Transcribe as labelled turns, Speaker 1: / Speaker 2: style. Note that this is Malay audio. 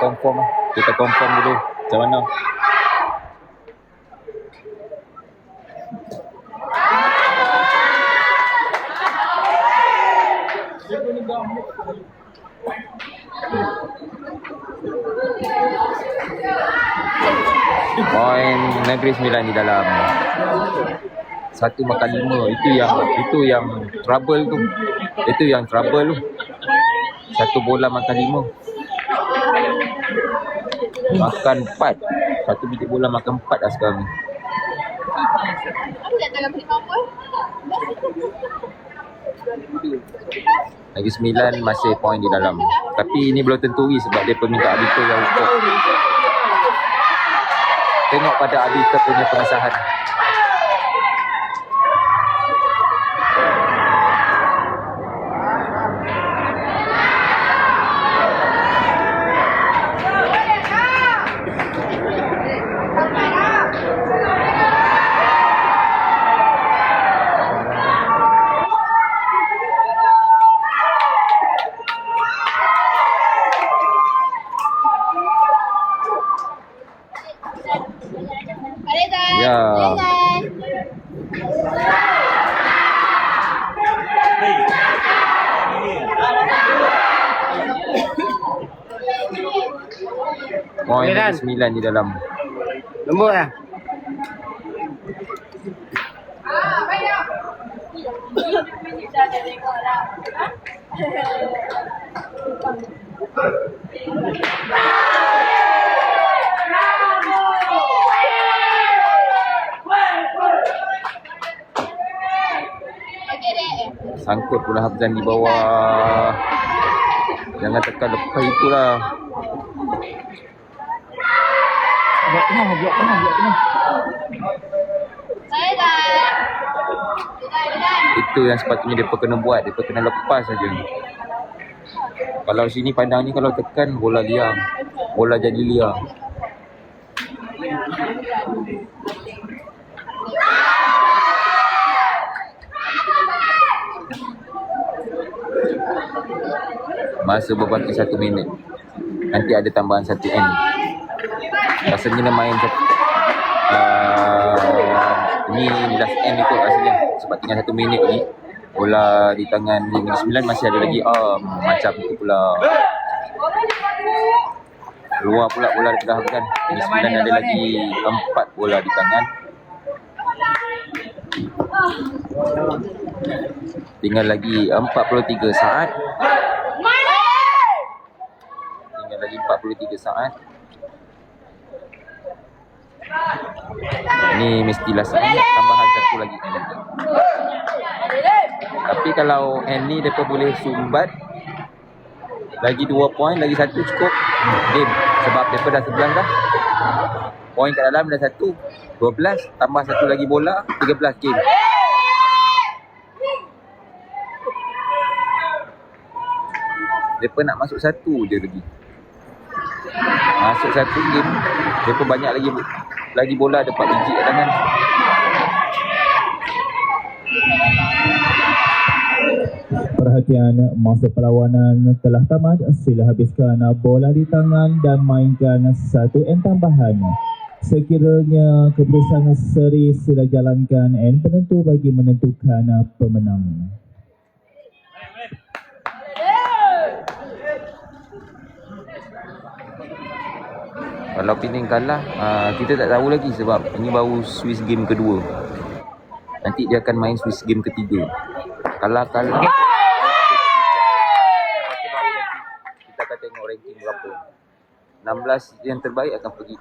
Speaker 1: confirm. Kita confirm dulu macam mana. Poin Negeri Sembilan di dalam. 1-5. Itu yang trouble tu. Itu yang trouble tu. 1 bola makan 5. Makan 4. 1 biji bola makan 4 dah sekarang ni. Negeri Sembilan masih poin di dalam. Tapi ini belum tentu sebab dia minta arbiter yang ukur. Tengok pada arbiter punya pengesahan. Ya. Poin 9 di dalam.
Speaker 2: Lembut lah.
Speaker 1: Sangkut pula Hafzan di bawah. Jangan tekan lepas itulah.
Speaker 2: Buat tengah.
Speaker 1: Itu yang sepatutnya dia kena buat. Dia kena lepas saja. Kalau sini pandang ni, kalau tekan bola liar. Bola jadi liar. Masa berbaki 1 minit. Nanti ada tambahan 1 N. Rasanya dia main ni last N ikut rasanya. Sebab tinggal 1 minit ni. Bola di tangan Negeri Sembilan masih ada lagi macam tu pula. Keluar pula bola daripada Hafzan. Negeri Sembilan ada lagi 4 bola di tangan. Tinggal lagi 43 saat. Tinggal lagi 43 saat. Ini mestilah tambahan 1 lagi N. Tapi kalau N ni mereka boleh sumbat lagi 2 poin, lagi 1 cukup game. Sebab mereka dah 11 dah. Poin kat dalam dah 1, 12, tambah 1 lagi bola, 13 game. Mereka nak masuk 1 je lagi. Masuk 1 game, mereka banyak lagi bola, ada 4 biji kat tangan.
Speaker 3: Perhatian, masa perlawanan telah tamat. Sila habiskan bola di tangan dan mainkan 1 N tambahan. Sekiranya keputusan seri, sila jalankan N penentu bagi menentukan pemenang.
Speaker 1: Kalau Penang kalah, kita tak tahu lagi sebab ini baru Swiss game kedua. Nanti dia akan main Swiss game ketiga. Kalah lepas tu baru nanti kita akan tengok ranking berapa. 16 yang terbaik akan pergi